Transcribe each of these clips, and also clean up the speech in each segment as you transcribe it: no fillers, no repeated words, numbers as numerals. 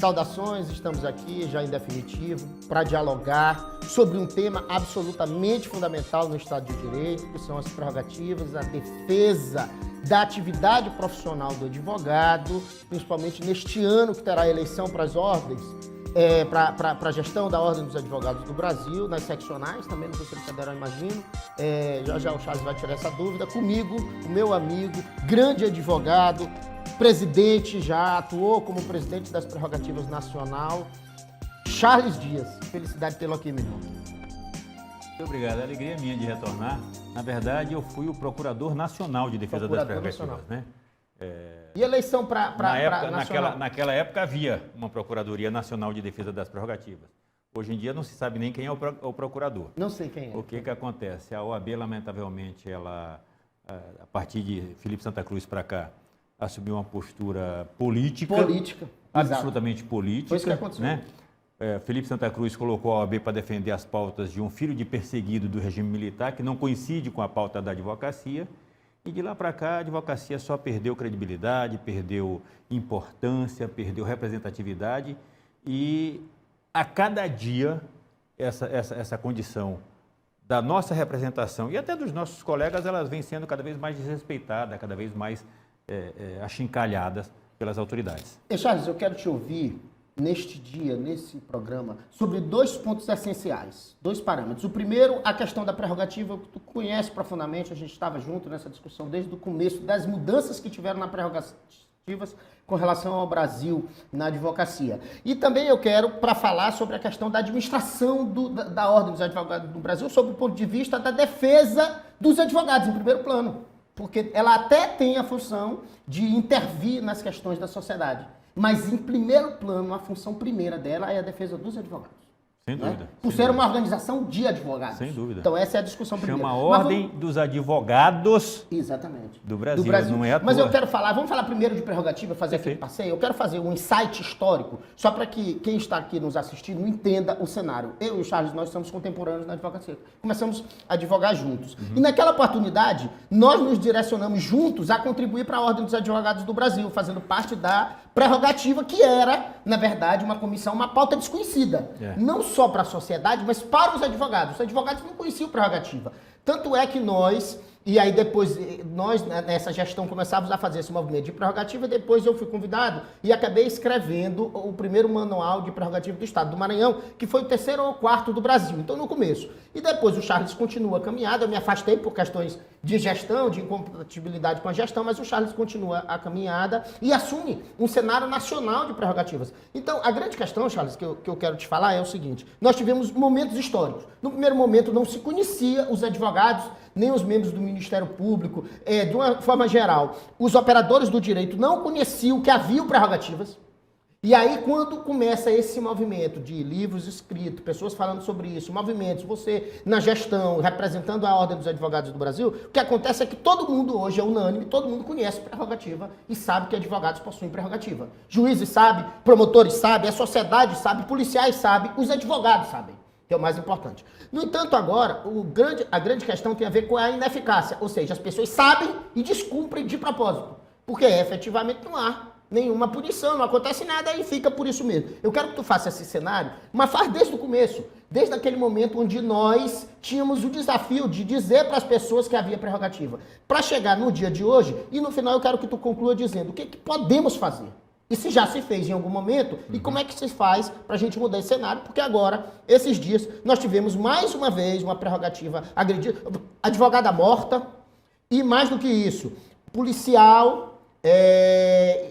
Saudações, estamos aqui já em definitivo para dialogar sobre um tema absolutamente fundamental no Estado de Direito, que são as prerrogativas, a defesa da atividade profissional do advogado, principalmente neste ano que terá a eleição para as ordens, para a gestão da Ordem dos Advogados do Brasil, nas seccionais, também no Conselho Federal, imagino. Já o Charles vai tirar essa dúvida. Comigo, o meu amigo, grande advogado, presidente, já atuou como presidente das Prerrogativas Nacional, Charles Dias. Felicidade tê-lo aqui, meu irmão. Muito obrigado. A alegria é minha de retornar. Na verdade, eu fui o Procurador Nacional de Defesa das Prerrogativas, né? E eleição para nacional? Naquela época havia uma Procuradoria Nacional de Defesa das Prerrogativas. Hoje em dia não se sabe nem quem é o procurador. Não sei quem é. O que acontece? A OAB, lamentavelmente, ela, a partir de Felipe Santa Cruz para cá, assumiu uma postura política. Absolutamente política. Foi isso que aconteceu. Né? Felipe Santa Cruz colocou a OAB para defender as pautas de um filho de perseguido do regime militar, que não coincide com a pauta da advocacia. E de lá para cá, a advocacia só perdeu credibilidade, perdeu importância, perdeu representatividade. E a cada dia, essa condição da nossa representação e até dos nossos colegas, elas vêm sendo cada vez mais desrespeitadas, cada vez mais achincalhadas pelas autoridades. Charles, eu quero te ouvir neste dia, nesse programa, sobre dois pontos essenciais, dois parâmetros. O primeiro, a questão da prerrogativa, que tu conhece profundamente, a gente estava junto nessa discussão desde o começo, das mudanças que tiveram na prerrogativas com relação ao Brasil na advocacia. E também eu quero para falar sobre a questão da administração da Ordem dos Advogados do Brasil, sob o ponto de vista da defesa dos advogados, em primeiro plano. Porque ela até tem a função de intervir nas questões da sociedade. Mas, em primeiro plano, a função primeira dela é a defesa dos advogados. Sem dúvida. Por ser uma organização de advogados. Sem dúvida. Então, essa é a discussão primeira. Chama a Ordem dos Advogados. Exatamente. Do Brasil. Não é à toa. Mas eu quero falar, vamos falar primeiro de prerrogativa, fazer aquele passeio. Eu quero fazer um insight histórico, só para que quem está aqui nos assistindo entenda o cenário. Eu e o Charles, nós somos contemporâneos na advocacia. Começamos a advogar juntos. E naquela oportunidade, nós nos direcionamos juntos a contribuir para a Ordem dos Advogados do Brasil, fazendo parte da prerrogativa, que era, na verdade, uma comissão, uma pauta desconhecida. Não só para a sociedade, mas para os advogados. Os advogados não conheciam prerrogativa. Tanto é que nós, e aí depois nós, nessa gestão, começávamos a fazer esse movimento de prerrogativa, depois eu fui convidado e acabei escrevendo o primeiro manual de prerrogativa do Estado do Maranhão, que foi o 3º ou 4º do Brasil, então no começo. E depois o Charles continua a caminhada, eu me afastei por questões de gestão, de incompatibilidade com a gestão, mas o Charles continua a caminhada e assume um cenário nacional de prerrogativas. Então, a grande questão, Charles, que eu quero te falar é o seguinte: nós tivemos momentos históricos. No primeiro momento, não se conhecia os advogados, nem os membros do Ministério Público, de uma forma geral. Os operadores do direito não conheciam que havia prerrogativas. E aí, quando começa esse movimento de livros escritos, pessoas falando sobre isso, movimentos, você na gestão, representando a Ordem dos Advogados do Brasil, o que acontece é que todo mundo hoje é unânime, todo mundo conhece prerrogativa e sabe que advogados possuem prerrogativa. Juízes sabem, promotores sabem, a sociedade sabe, policiais sabem, os advogados sabem, que é o mais importante. No entanto, agora, a grande questão tem a ver com a ineficácia, ou seja, as pessoas sabem e descumprem de propósito, porque efetivamente não há nenhuma punição, não acontece nada e fica por isso mesmo. Eu quero que tu faça esse cenário, mas faz desde o começo, desde aquele momento onde nós tínhamos o desafio de dizer para as pessoas que havia prerrogativa, para chegar no dia de hoje, e no final eu quero que tu conclua dizendo o que podemos fazer. E se já se fez em algum momento, e como é que se faz para a gente mudar esse cenário, porque agora, esses dias, nós tivemos mais uma vez uma prerrogativa agredida, advogada morta, e mais do que isso, policial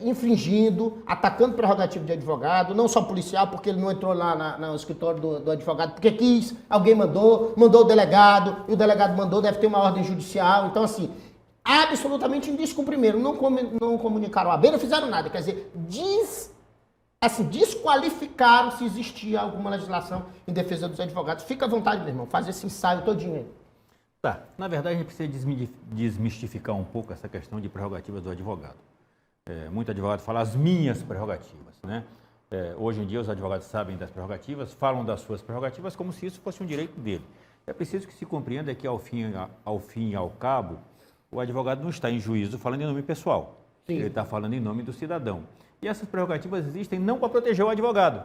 infringindo, atacando prerrogativa de advogado, não só policial, porque ele não entrou lá no escritório do advogado, porque quis, alguém mandou o delegado, e o delegado mandou, deve ter uma ordem judicial, então assim, absolutamente em descumprimento, não comunicaram a beira, não fizeram nada, quer dizer, desqualificaram se existia alguma legislação em defesa dos advogados. Fica à vontade, meu irmão, faz esse ensaio todinho aí. Tá, na verdade a gente precisa desmistificar um pouco essa questão de prerrogativas do advogado. Muito advogado fala as minhas prerrogativas, né? Hoje em dia os advogados sabem das prerrogativas, falam das suas prerrogativas como se isso fosse um direito dele. É preciso que se compreenda que ao fim e ao cabo, o advogado não está em juízo falando em nome pessoal. Sim. Ele está falando em nome do cidadão. E essas prerrogativas existem não para proteger o advogado,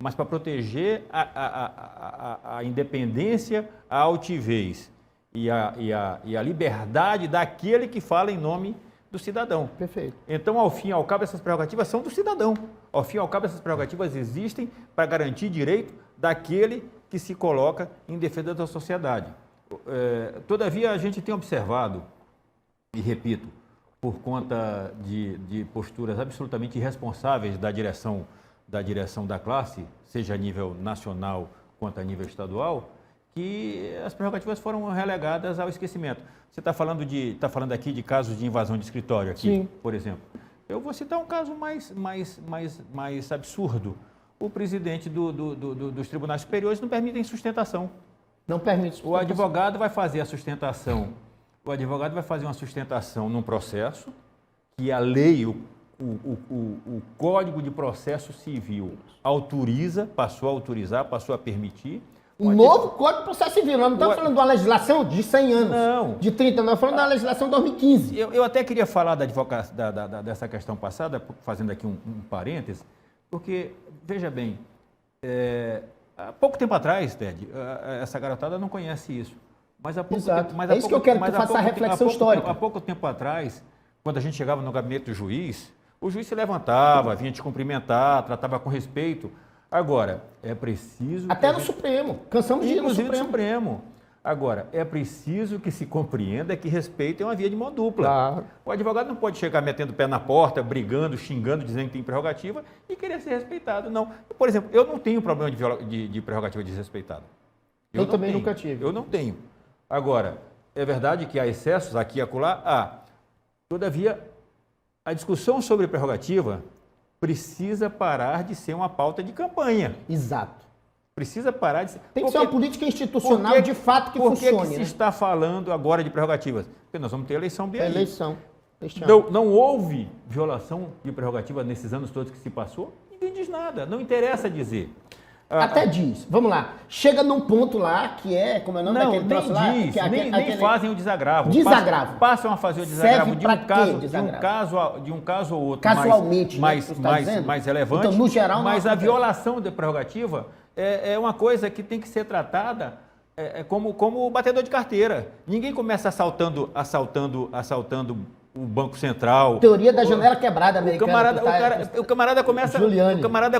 mas para proteger a independência, a altivez e a liberdade daquele que fala em nome do cidadão. Perfeito. Então, ao fim e ao cabo, essas prerrogativas são do cidadão. Ao fim e ao cabo, essas prerrogativas existem para garantir direito daquele que se coloca em defesa da sociedade. Todavia, a gente tem observado, e repito, por conta de posturas absolutamente irresponsáveis da direção da classe, seja a nível nacional quanto a nível estadual, que as prerrogativas foram relegadas ao esquecimento. Você está falando aqui de casos de invasão de escritório, aqui, Sim. Por exemplo. Eu vou citar um caso mais absurdo. O presidente dos tribunais superiores não permitem sustentação. Não permite sustentação. O advogado vai fazer a sustentação. O advogado vai fazer uma sustentação num processo que a lei, o Código de Processo Civil passou a autorizar, passou a permitir. Um novo Código de Processo Civil. Nós não estamos falando de uma legislação de 100 anos. Não. De 30, nós estamos falando da legislação de 2015. Eu até queria falar dessa questão passada, fazendo aqui um parêntese, porque, veja bem, há pouco tempo atrás, Ted, essa garotada não conhece isso. Mas há pouco Exato. tempo, mas é isso que eu quero que tu faça a reflexão histórica. Há pouco tempo atrás, quando a gente chegava no gabinete do juiz, o juiz se levantava, vinha te cumprimentar, tratava com respeito. Agora, é preciso... Até no Supremo. Cansamos de ir no Supremo. Agora, é preciso que se compreenda que respeito é uma via de mão dupla. Claro. O advogado não pode chegar metendo o pé na porta, brigando, xingando, dizendo que tem prerrogativa e querer ser respeitado, não. Por exemplo, eu não tenho problema de prerrogativa desrespeitada. Eu também nunca tive. Eu não tenho. Agora, é verdade que há excessos aqui e acolá? Todavia, a discussão sobre prerrogativa precisa parar de ser uma pauta de campanha. Exato. Precisa parar de ser... Tem que ser uma política institucional de fato que funcione. Por que se está falando agora de prerrogativas? Porque nós vamos ter eleição bem aí. Eleição. Não houve violação de prerrogativa nesses anos todos que se passou? Ninguém diz nada. Não interessa dizer. Até diz. Vamos lá. Chega num ponto lá que é, como é o nome daquele troço lá? Diz, nem fazem o desagravo. Desagravo. Passam a fazer o desagravo de um caso ou outro. Casualmente, mais relevante. Então, no geral, mas a violação de prerrogativa é uma coisa que tem que ser tratada como o batedor de carteira. Ninguém começa assaltando o Banco Central. Teoria da janela quebrada americana. O camarada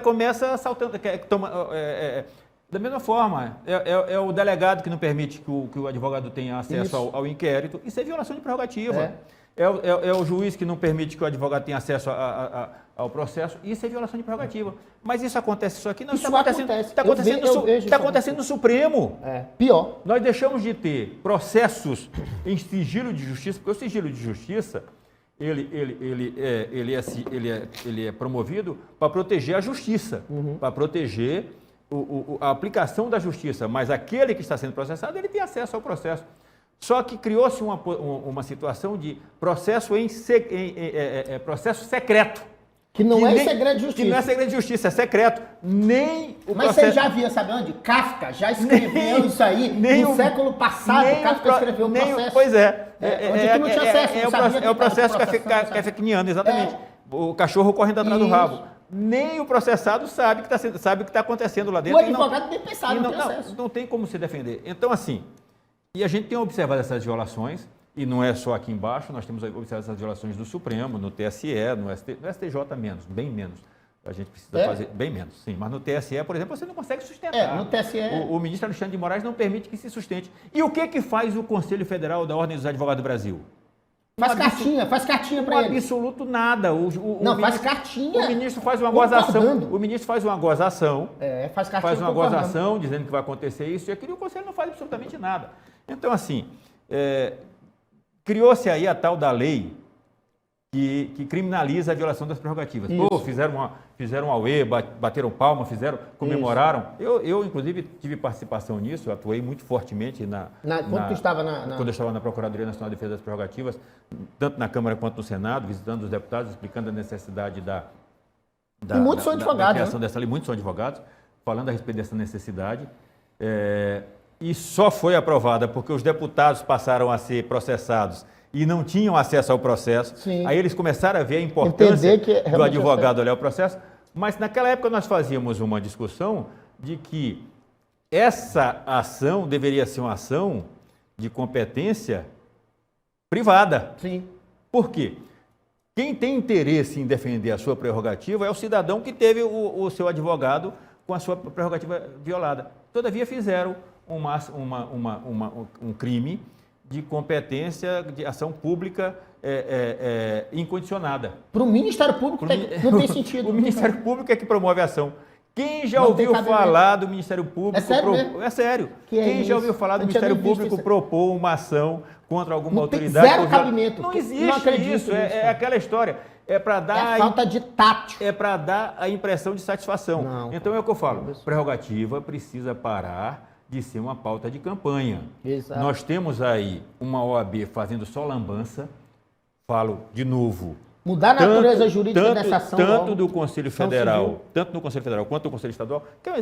começa assaltando. Da mesma forma, é o delegado que não permite que o advogado tenha acesso ao inquérito. Isso é violação de prerrogativa. É o juiz que não permite que o advogado tenha acesso ao processo. Isso é violação de prerrogativa. Mas isso acontece só aqui? Não, isso está acontecendo no Supremo. Pior. Nós deixamos de ter processos em sigilo de justiça, porque o sigilo de justiça ele é promovido para proteger a justiça, para proteger a aplicação da justiça. Mas aquele que está sendo processado, ele tem acesso ao processo. Só que criou-se uma situação de processo processo secreto. Que não é segredo de justiça. Que não é segredo de justiça, é secreto. Nem o Mas processo... você já via, sabe onde? Kafka já escreveu isso aí no século passado. Kafka escreveu o processo. Pois é. Onde tu não tinha acesso. É o processo kafkiano, exatamente. O cachorro correndo atrás do rabo. Nem o processado sabe o que está acontecendo lá dentro. O advogado nem pensava, não tem acesso. Não tem como se defender. Então, assim, e a gente tem observado essas violações, e não é só aqui embaixo, nós temos observado essas violações do Supremo, no TSE, no STJ menos, bem menos. A gente precisa fazer bem menos, sim. Mas no TSE, por exemplo, você não consegue sustentar. No TSE... O ministro Alexandre de Moraes não permite que se sustente. E o que faz o Conselho Federal da Ordem dos Advogados do Brasil? Faz cartinha para ele. Absoluto nada. Faz cartinha. O ministro faz uma gozação. O ministro faz uma gozação. Faz cartinha. Faz uma gozação dizendo que vai acontecer isso e aquilo, e o Conselho não faz absolutamente nada. Então, assim, criou-se aí a tal da lei que criminaliza a violação das prerrogativas. Fizeram um auê, bateram palma, comemoraram. Eu, inclusive, tive participação nisso, atuei muito fortemente quando eu estava na Procuradoria Nacional de Defesa das Prerrogativas, tanto na Câmara quanto no Senado, visitando os deputados, explicando a necessidade da criação dessa lei. Muitos são advogados, falando a respeito dessa necessidade. E só foi aprovada porque os deputados passaram a ser processados e não tinham acesso ao processo. Sim. Aí eles começaram a ver a importância que do advogado olhar o processo. Mas naquela época nós fazíamos uma discussão de que essa ação deveria ser uma ação de competência privada. Sim. Por quê? Quem tem interesse em defender a sua prerrogativa é o cidadão que teve o seu advogado com a sua prerrogativa violada. Todavia fizeram um crime de competência de ação pública incondicionada. Para o Ministério Público não tem sentido. O Ministério Público é que promove a ação. Quem já Não ouviu tem falar do Ministério Público... É sério mesmo? É sério. Que é Quem já isso? ouviu falar do Eu não tinha Ministério nem visto Público isso. propor uma ação contra alguma Não tem autoridade... zero cabimento. Não Não existe acredito isso. nisso, É aquela história. É para dar... É falta de tato. É para dar a impressão de satisfação. Não, então é o que eu falo. Prerrogativa precisa parar de ser uma pauta de campanha. Exato. Nós temos aí uma OAB fazendo só lambança. Falo de novo. Mudar a natureza jurídica dessa ação. Tanto do Conselho Federal, civil. tanto no Conselho Federal quanto no Conselho Estadual, que é um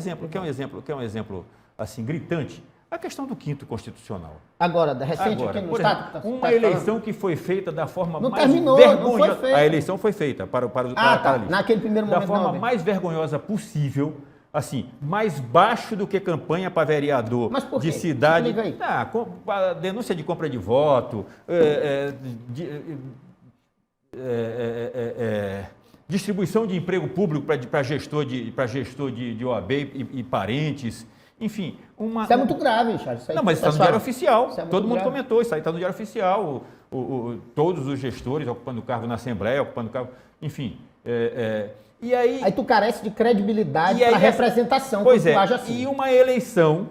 exemplo assim gritante, a questão do quinto constitucional. Agora, recente Agora, aqui no por Estado. exemplo, uma eleição que foi feita da forma Não mais terminou, vergonhosa. não foi feita. A eleição foi feita para a lista. Naquele primeiro momento. Da forma mais vergonhosa possível, assim, mais baixo do que campanha para vereador Mas por de quê? cidade. Explica aí. A denúncia de compra de voto, distribuição de emprego público para gestor de OAB e parentes, enfim. Isso é muito grave, Charles. Não, mas está no Diário Oficial. Isso é muito Todo mundo grave. comentou, isso aí está no Diário Oficial. Todos os gestores ocupando cargo na Assembleia, ocupando cargo, enfim. E aí... Aí tu carece de credibilidade E aí para representação. Pois quando tu é, age assim. e uma eleição,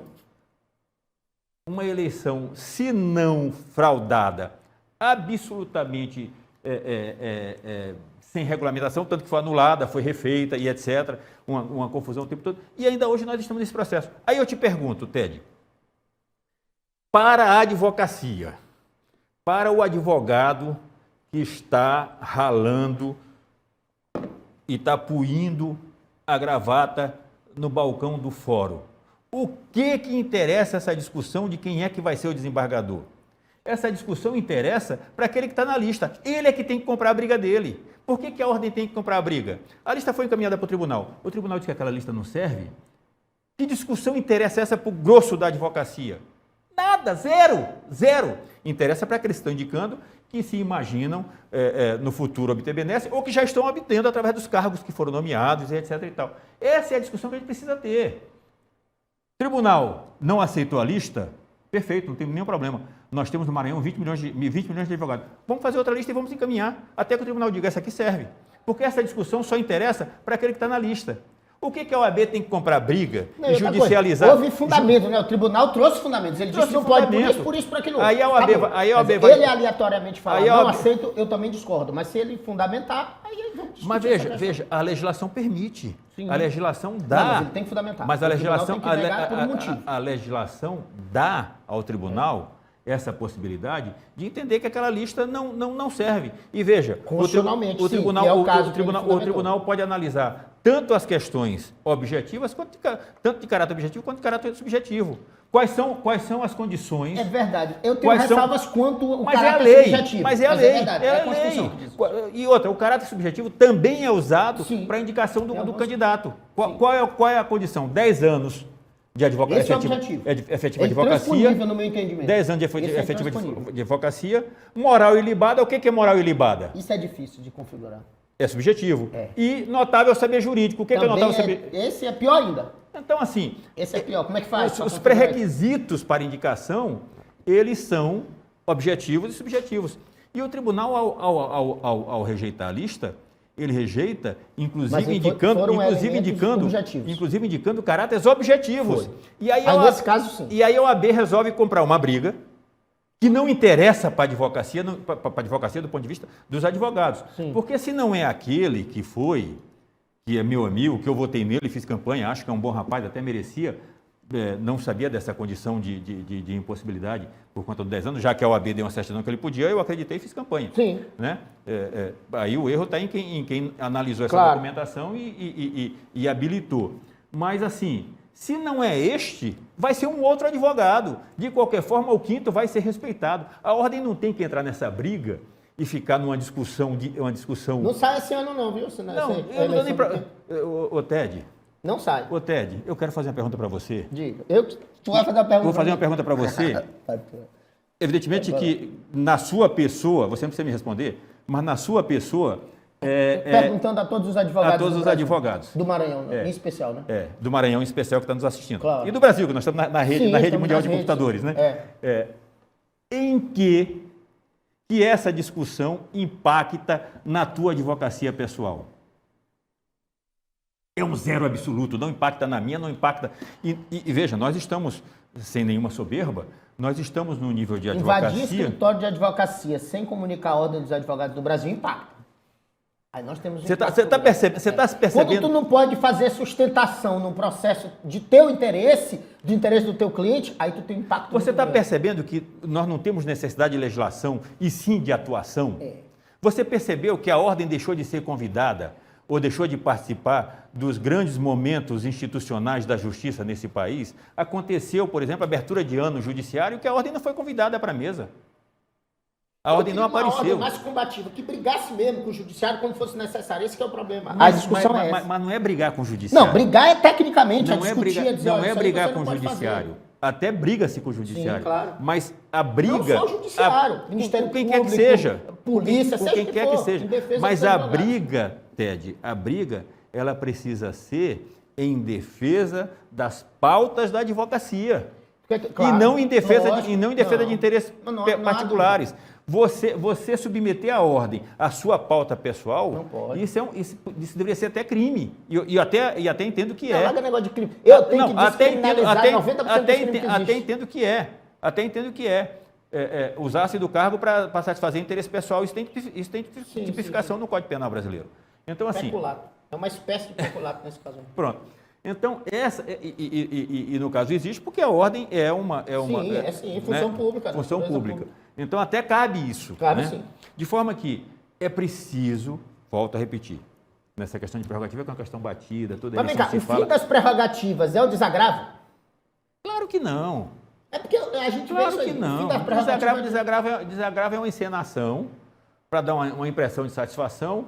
se não fraudada, absolutamente sem regulamentação, tanto que foi anulada, foi refeita e etc., uma confusão o tempo todo, e ainda hoje nós estamos nesse processo. Aí eu te pergunto, Ted, para a advocacia, para o advogado que está ralando e está puindo a gravata no balcão do fórum, o que interessa essa discussão de quem é que vai ser o desembargador? Essa discussão interessa para aquele que está na lista. Ele é que tem que comprar a briga dele. Por que a ordem tem que comprar a briga? A lista foi encaminhada para o tribunal. O tribunal diz que aquela lista não serve? Que discussão interessa essa para o grosso da advocacia? Nada, zero. Interessa para aqueles que estão indicando que se imaginam no futuro obter benesse ou que já estão obtendo através dos cargos que foram nomeados, etc. e tal. Essa é a discussão que a gente precisa ter. O tribunal não aceitou a lista? Perfeito, não tem nenhum problema. Nós temos no Maranhão 20 milhões de advogados. Vamos fazer outra lista e vamos encaminhar até que o tribunal diga, essa aqui serve. Porque essa discussão só interessa para aquele que está na lista. O que a OAB tem que comprar briga e judicializar? Houve fundamento, né? O tribunal trouxe fundamentos. Ele disse que não pode por isso, por aquilo. Aí a OAB vai... Ele aleatoriamente fala, não aceito, eu também discordo. Mas se ele fundamentar, aí vamos discutir. Mas veja, a legislação permite. Sim. A legislação dá. Não, mas ele tem que fundamentar. Mas a legislação, tem que negar por um motivo. a legislação dá ao tribunal essa possibilidade de entender que aquela lista não serve. E veja, constitucionalmente, o tribunal tribunal pode analisar tanto as questões objetivas, tanto de caráter objetivo quanto de caráter subjetivo. Quais são as condições? É verdade. Eu tenho ressalvas quanto o caráter subjetivo. Mas é a lei. É verdade, é a Constituição que diz. E outra, o caráter subjetivo também é usado para a indicação do candidato. Qual é a condição? 10 anos de advocacia. Esse é o objetivo. Efetiva É advocacia. no meu entendimento. 10 anos de efetiva de advocacia. Moral ilibada. O que é moral ilibada? Isso é difícil de configurar. É subjetivo. É. E notável saber jurídico. O que é notável saber? Esse é pior ainda. Então, assim... Esse é pior. Como é que faz? Os pré-requisitos para indicação, eles são objetivos e subjetivos. E o tribunal, ao rejeitar a lista, ele rejeita, inclusive indicando caráteres objetivos. Foi. E aí, nesse caso, sim. E aí a OAB resolve comprar uma briga que não interessa para a advocacia, do ponto de vista dos advogados. Sim. Porque se não é aquele que é meu amigo, que eu votei nele, fiz campanha, acho que é um bom rapaz, até merecia, não sabia dessa condição de impossibilidade por conta dos 10 anos, já que a OAB deu uma certidão que ele podia, eu acreditei e fiz campanha. Sim. Né? Aí o erro está em quem analisou essa documentação e habilitou. Mas, assim, Se não é este, vai ser um outro advogado. De qualquer forma, o quinto vai ser respeitado. A ordem não tem que entrar nessa briga e ficar numa discussão. Não sai esse ano não, viu? Senão, não, eu não dou nem para... Ô, Ted. Não sai. Ô, Ted, eu quero fazer uma pergunta para você. Diga. Tu vai fazer uma pergunta. Vou fazer uma pergunta para você. Evidentemente que na sua pessoa, você não precisa me responder, mas na sua pessoa... Perguntando a todos os advogados. A todos os advogados. Do Maranhão, em especial, né? Do Maranhão em especial que está nos assistindo. Claro. E do Brasil, que nós estamos na rede mundial de computadores, né? Em que essa discussão impacta na tua advocacia pessoal? É um zero absoluto, não impacta na minha, não impacta... E veja, nós estamos, sem nenhuma soberba, nós estamos no nível de advocacia... Invadir escritório de advocacia sem comunicar a ordem dos advogados do Brasil impacta. Aí nós temos Você está percebendo? Quando tu não pode fazer sustentação num processo de teu interesse, do interesse do teu cliente, aí tu tem impacto. Você está percebendo que nós não temos necessidade de legislação e sim de atuação? Você percebeu que a ordem deixou de ser convidada ou deixou de participar dos grandes momentos institucionais da justiça nesse país? Aconteceu, por exemplo, a abertura de ano judiciário que a ordem não foi convidada para a mesa. A ordem não apareceu. Uma ordem mais combativa, que brigasse mesmo com o judiciário quando fosse necessário. Esse que é o problema. A discussão é essa. Mas não é brigar com o judiciário. Não, brigar é tecnicamente, não é brigar com o judiciário. Até briga-se com o judiciário. Sim, claro. Mas a briga... Não só o judiciário, Ministério com quem Público, quer que seja. Polícia, com quem quer que seja. Mas a briga, Ted, a briga, ela precisa ser em defesa das pautas da advocacia. Claro, e não em defesa de interesses particulares. Você submeter à ordem a sua pauta pessoal, não pode. Isso deveria ser até crime. E até entendo que é. Não é negócio de crime. Eu tenho que descriminalizar 90% dos crimes que até entendo que é. Até entendo que é. Usar-se do cargo para satisfazer interesse pessoal. Isso tem tipificação no Código Penal brasileiro. Então, assim... Peculato. É uma espécie de peculato nesse caso. Pronto. Então, no caso existe porque a ordem é função pública. Função pública. Então, até cabe isso. Cabe, né? sim. De forma que é preciso, volto a repetir, nessa questão de prerrogativa, que é uma questão batida, toda Mas vem cá, o fim das prerrogativas é o desagravo? Claro que não. É porque a gente vê isso aí. Claro que não. Desagravo é uma encenação para dar uma impressão de satisfação.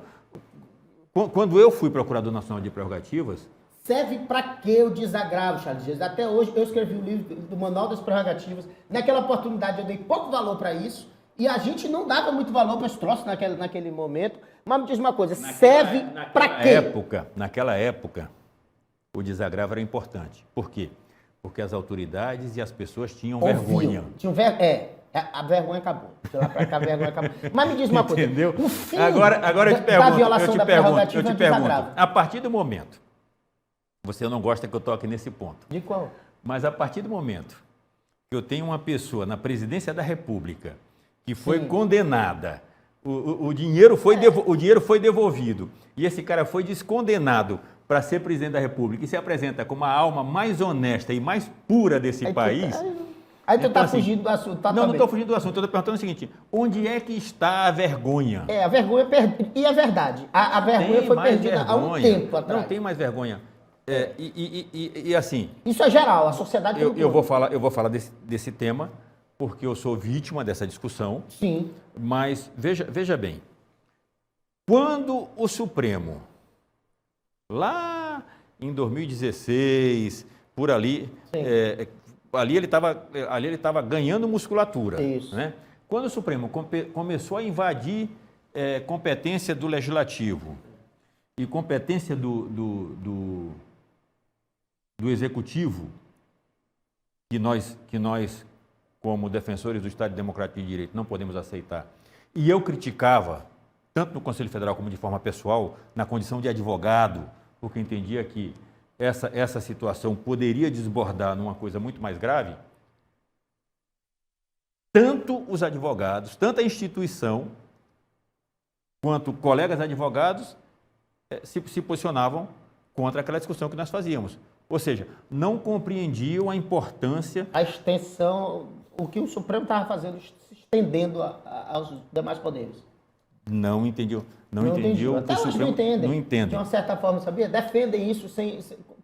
Quando eu fui Procurador Nacional de Prerrogativas... Serve para que o desagravo, Charles Dias? Até hoje eu escrevi o livro do Manual das Prerrogativas. Naquela oportunidade eu dei pouco valor para isso e a gente não dava muito valor para esse troço naquele momento. Mas me diz uma coisa, serve para quê? Naquela época, o desagravo era importante. Por quê? Porque as autoridades e as pessoas tinham vergonha. A vergonha acabou. De lá para cá a vergonha acabou. Mas me diz uma coisa. Entendeu? O fim agora eu te pergunto, da violação da prerrogativa eu te pergunto, a partir do momento, você não gosta que eu toque nesse ponto. De qual? Mas a partir do momento que eu tenho uma pessoa na presidência da República que foi condenada, o dinheiro foi devolvido e esse cara foi descondenado para ser presidente da República e se apresenta como a alma mais honesta e mais pura desse país... Aí tu está fugindo do assunto. Não estou fugindo do assunto. Eu estou perguntando o seguinte, onde é que está a vergonha? A vergonha perdida. E é verdade, a vergonha foi perdida há um tempo atrás. Não tem mais vergonha. E assim... Isso é geral, a sociedade... Eu vou falar desse tema, porque eu sou vítima dessa discussão. Sim. Mas veja bem, quando o Supremo, lá em 2016, por ali... Ali ele estava ganhando musculatura. Isso. Né? Quando o Supremo começou a invadir competência do Legislativo e competência do Executivo, que nós, como defensores do Estado Democrático de Direito, não podemos aceitar, e eu criticava, tanto no Conselho Federal como de forma pessoal, na condição de advogado, porque entendia que essa situação poderia desbordar numa coisa muito mais grave, tanto os advogados, tanto a instituição, quanto colegas advogados se posicionavam contra aquela discussão que nós fazíamos. Ou seja, não compreendiam a importância... A extensão, o que o Supremo estava fazendo, se estendendo aos demais poderes. Não entendiam. Não entendiam. Até hoje não entendem. Não entendem. De uma certa forma, sabia? Defendem isso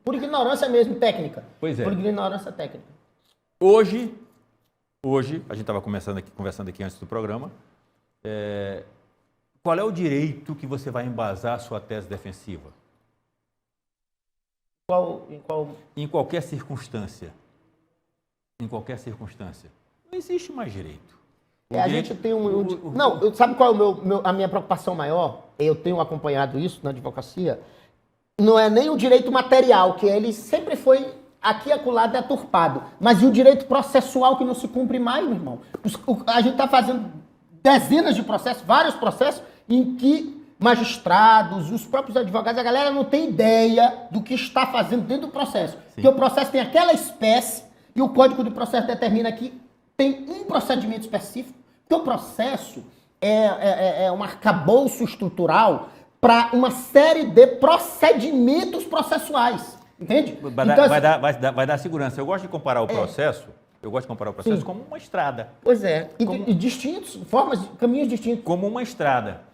por ignorância mesmo, técnica. Pois é. Por ignorância técnica. Hoje, a gente estava conversando aqui antes do programa, qual é o direito que você vai embasar a sua tese defensiva? Em qualquer circunstância. Em qualquer circunstância. Não existe mais direito. A gente tem Não, sabe qual é a minha preocupação maior? Eu tenho acompanhado isso na advocacia. Não é nem o direito material, que ele sempre foi aqui e acolá deturpado, mas e o direito processual que não se cumpre mais, meu irmão. A gente está fazendo dezenas de processos, vários processos, em que magistrados, os próprios advogados, a galera não tem ideia do que está fazendo dentro do processo. Sim. Porque o processo tem aquela espécie e o Código de Processo determina que tem um procedimento específico, porque o processo é um arcabouço estrutural para uma série de procedimentos processuais, entende? Vai dar segurança. Eu gosto de comparar o processo, Sim. como uma estrada. Pois é, e distintos, caminhos distintos. Como uma estrada.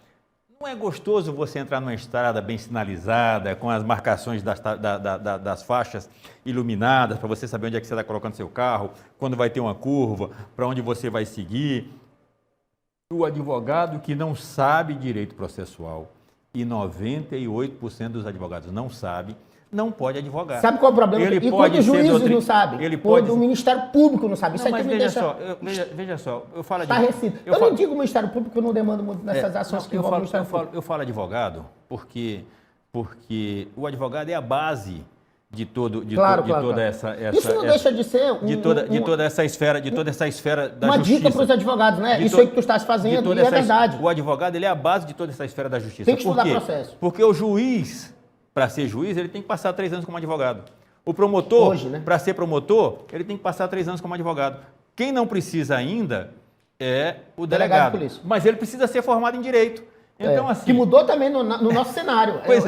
Não é gostoso você entrar numa estrada bem sinalizada, com as marcações das faixas iluminadas, para você saber onde é que você está colocando seu carro, quando vai ter uma curva, para onde você vai seguir. O advogado que não sabe direito processual, e 98% dos advogados não sabe, não pode advogar. Sabe qual é o problema? Ele e quando os juízes não sabem? Quando o Ministério Público não sabe? Isso não, aí mas me deixa... veja só, eu falo Eu não digo Ministério Público, eu não demando muito nessas ações que envolvem o Ministério Público. Eu falo advogado porque o advogado é a base de toda essa... Isso não deixa de ser de toda essa esfera da uma justiça. Dica para os advogados, né? Isso aí que tu estás fazendo, e é verdade. O advogado, ele é a base de toda essa esfera da justiça. Tem que estudar processo. Porque o juiz, para ser juiz, ele tem que passar 3 anos como advogado. O promotor, Hoje, né? Para ser promotor, ele tem que passar 3 anos como advogado. Quem não precisa ainda é o delegado. De polícia. Mas ele precisa ser formado em direito. Então, assim, que mudou também no nosso cenário. Pois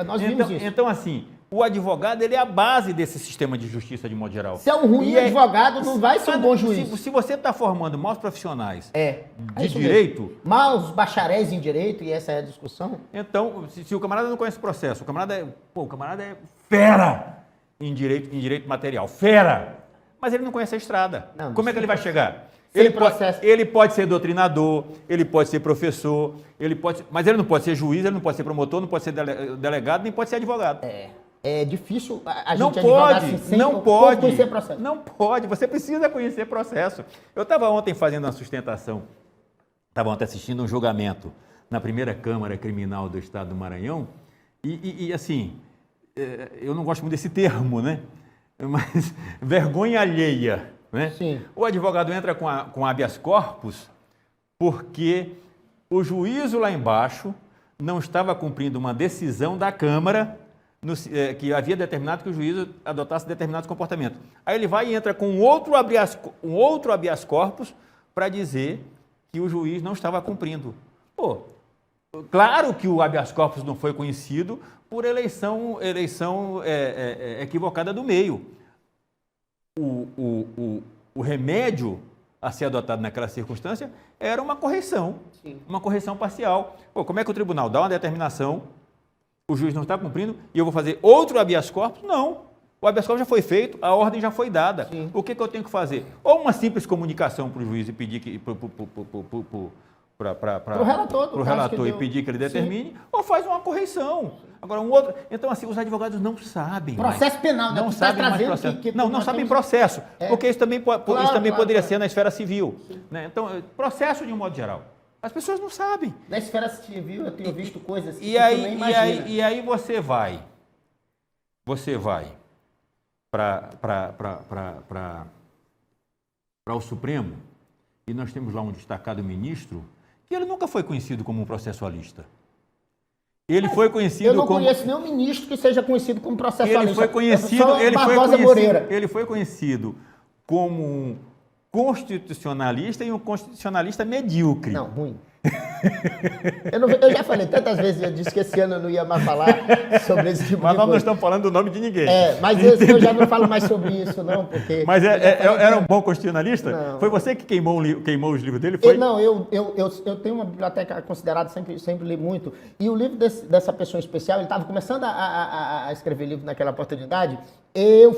nós vimos isso. Então, assim, o advogado, ele é a base desse sistema de justiça de modo geral. Se é um ruim advogado, não vai ser um bom juiz. Se você está formando maus profissionais de isso direito... Mesmo. Maus bacharéis em direito, e essa é a discussão. Então, se o camarada não conhece o processo, o camarada é fera em direito material, fera! Mas ele não conhece a estrada. Como é que ele vai chegar? Ele pode ser doutrinador, ele pode ser professor, mas ele não pode ser juiz, ele não pode ser promotor, não pode ser delegado, nem pode ser advogado. É difícil a gente advogar assim sem conhecer processo. Não pode, você precisa conhecer processo. Eu estava ontem fazendo uma sustentação, estava ontem assistindo um julgamento na primeira Câmara Criminal do Estado do Maranhão, e assim, eu não gosto muito desse termo, né? Mas vergonha alheia, né? Sim. O advogado entra com habeas corpus porque o juízo lá embaixo não estava cumprindo uma decisão da Câmara que havia determinado que o juízo adotasse determinados comportamentos. Aí ele vai e entra com um outro habeas corpus para dizer que o juiz não estava cumprindo. Claro que o habeas corpus não foi conhecido por eleição equivocada do meio. O remédio a ser adotado naquela circunstância era uma correção, uma correção parcial. Como é que o tribunal dá uma determinação, o juiz não está cumprindo e eu vou fazer outro habeas corpus? Não. O habeas corpus já foi feito, a ordem já foi dada. Sim. O que eu tenho que fazer? Ou uma simples comunicação para o juiz e pedir que para o relator e pedir que ele determine, sim, ou faz uma correção. Agora, um outro... Então, assim, os advogados não sabem processo mais. Penal, não sabem mais processo. Não sabem processo, porque isso também, poderia ser na esfera civil. Né? Então, processo de um modo geral. As pessoas não sabem. Na esfera civil eu tenho visto coisas que tu nem imagina. E aí você vai para o Supremo, e nós temos lá um destacado ministro, que ele nunca foi conhecido como um processualista. Ele foi conhecido como... Eu não conheço nenhum ministro que seja conhecido como processualista. Ele foi conhecido como um constitucionalista e um constitucionalista medíocre. Não, ruim. Eu já falei tantas vezes, eu disse que esse ano eu não ia mais falar sobre esse tipo Mas de nós não coisa. estamos falando do nome de ninguém. Mas esse eu já não falo mais sobre isso, não, porque... Mas era um bom constitucionalista? Não. Foi você que queimou os livros dele? Foi? Eu tenho uma biblioteca considerada, sempre li muito, e o livro dessa pessoa especial, ele estava começando a escrever livro naquela oportunidade,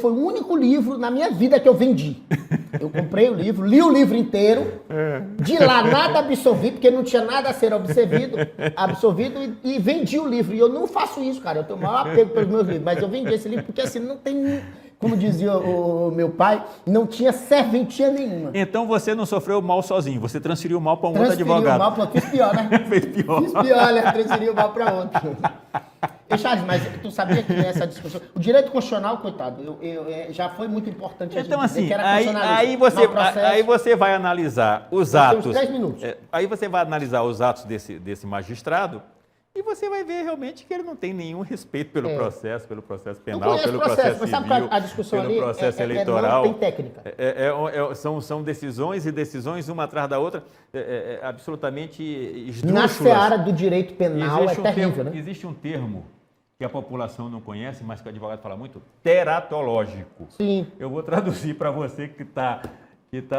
foi o único livro na minha vida que eu vendi. Eu comprei o livro, li o livro inteiro, de lá nada absorvi, porque não tinha nada a ser absorvido e vendi o livro. E eu não faço isso, cara, eu tenho o maior apego pelos meus livros, mas eu vendi esse livro porque assim, não tem... Como dizia o meu pai, não tinha serventia nenhuma. Então você não sofreu mal sozinho, você transferiu o mal para um outro advogado. Transferiu o mal para... Fiz pior, né? Fez pior. Fiz pior, né? Transferiu o mal para outro. E Charles, mas tu sabia que nessa discussão... O direito constitucional, coitado, já foi muito importante a gente então, assim, dizer que era aí você vai analisar os atos... Temos 3 minutos. Aí você vai analisar os atos desse magistrado e você vai ver realmente que ele não tem nenhum respeito pelo processo penal, pelo processo mas civil, sabe a discussão pelo ali processo eleitoral. Não tem técnica. São decisões e decisões, uma atrás da outra, absolutamente esdrúxulas. Na seara do direito penal terrível, né? Existe um termo que a população não conhece, mas que o advogado fala muito, teratológico. Sim. Eu vou traduzir para você que tá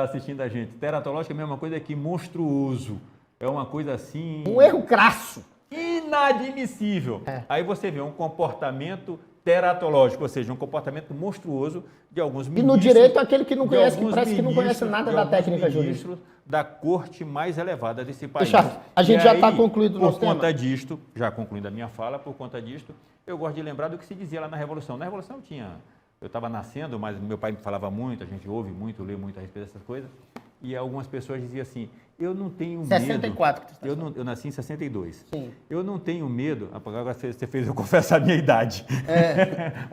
assistindo a gente. Teratológico é a mesma coisa que monstruoso. É uma coisa assim... Um erro crasso. Inadmissível. Aí você vê um comportamento teratológico, ou seja, um comportamento monstruoso de alguns ministros. E no direito, aquele que não conhece, que parece que não conhece nada da técnica jurídica. Da corte mais elevada desse país. A gente já está concluído o nosso tema. Por conta disto, já concluindo a minha fala, por conta disto, eu gosto de lembrar do que se dizia lá na Revolução. Na Revolução eu estava nascendo, mas meu pai me falava muito, a gente ouve muito, lê muito a respeito dessas coisas, e algumas pessoas diziam assim, eu não tenho medo... 64 que você está eu nasci em 62. Sim. Eu não tenho medo... Agora você fez eu confessar a minha idade.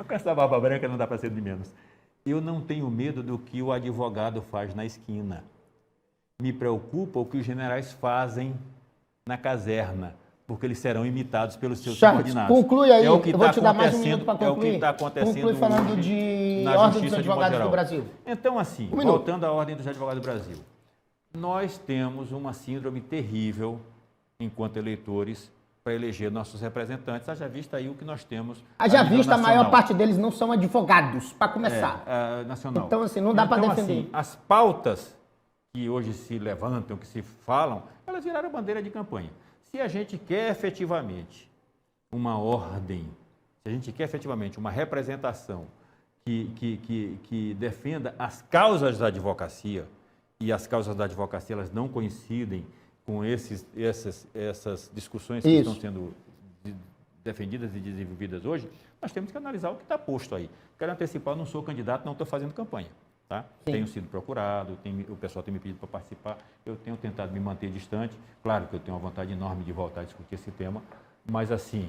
Com essa barba branca não dá para ser de menos. Eu não tenho medo do que o advogado faz na esquina. Me preocupa o que os generais fazem na caserna, porque eles serão imitados pelos seus subordinados. Conclui aí, eu vou te dar mais um minuto para concluir. É o que está acontecendo. Conclui falando de Ordem dos Advogados do Brasil. Então, assim, voltando à Ordem dos Advogados do Brasil, nós temos uma síndrome terrível, enquanto eleitores, para eleger nossos representantes. Haja vista aí o que nós temos. Haja vista, a maior parte deles não são advogados, para começar. Nacional. Então, assim, não dá para defender. Assim, as pautas que hoje se levantam, que se falam, elas viraram bandeira de campanha. Se a gente quer efetivamente uma ordem, se a gente quer efetivamente uma representação que defenda as causas da advocacia, e as causas da advocacia elas não coincidem com essas discussões que estão sendo defendidas e desenvolvidas hoje, nós temos que analisar o que está posto aí. Quero antecipar, eu não sou candidato, não estou fazendo campanha. Tá? Tenho sido procurado, o pessoal tem me pedido para participar, eu tenho tentado me manter distante. Claro que eu tenho uma vontade enorme de voltar a discutir esse tema, mas assim,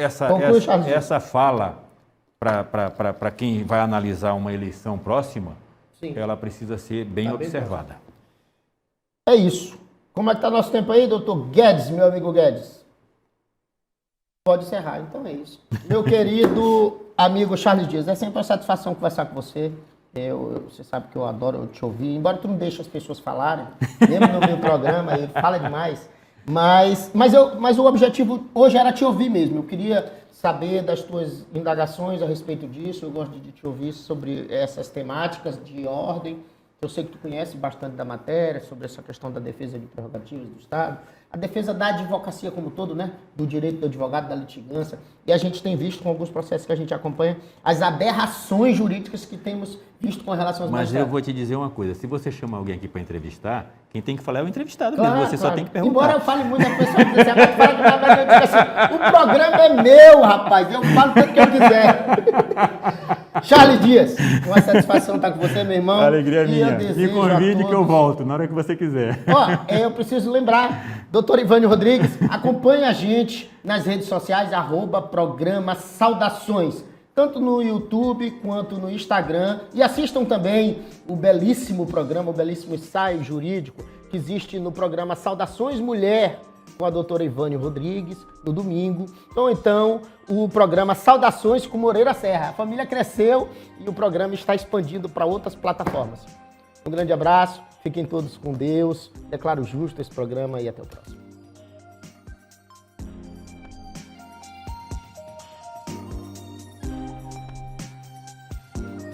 essa fala para quem vai analisar uma eleição próxima, ela precisa ser bem observada. É isso. Como é que está nosso tempo aí, doutor Guedes, meu amigo Guedes? Pode encerrar, então é isso. Meu querido amigo Charles Dias, é sempre uma satisfação conversar com você. Você sabe que eu adoro te ouvir, embora tu não deixe as pessoas falarem, mesmo no meu programa, ele fala demais. Mas o objetivo hoje era te ouvir mesmo. Eu queria saber das tuas indagações a respeito disso. Eu gosto de te ouvir sobre essas temáticas de ordem. Eu sei que tu conhece bastante da matéria, sobre essa questão da defesa de prerrogativas do Estado, a defesa da advocacia como um todo, né? Do direito do advogado, da litigância. E a gente tem visto com alguns processos que a gente acompanha as aberrações jurídicas que temos visto com relação aos magistrados. Mas eu vou te dizer uma coisa, se você chama alguém aqui para entrevistar, quem tem que falar é o entrevistado mesmo, você só tem que perguntar. Embora eu fale muito, a pessoa diz assim, fala demais, mas eu digo assim, o programa é meu, rapaz, eu falo tudo que eu quiser. Charles Dias, uma satisfação estar com você, meu irmão. Alegria minha. Me convide que eu volto, na hora que você quiser. Eu preciso lembrar, doutor Ivânio Rodrigues, acompanhe a gente nas redes sociais, @programa Saudações, tanto no YouTube quanto no Instagram. E assistam também o belíssimo programa, o belíssimo ensaio jurídico que existe no programa Saudações Mulher, com a doutora Ivânio Rodrigues, no domingo. Ou então, o programa Saudações com Moreira Serra. A família cresceu e o programa está expandindo para outras plataformas. Um grande abraço, Fiquem todos com Deus. Declaro justo esse programa e até o próximo.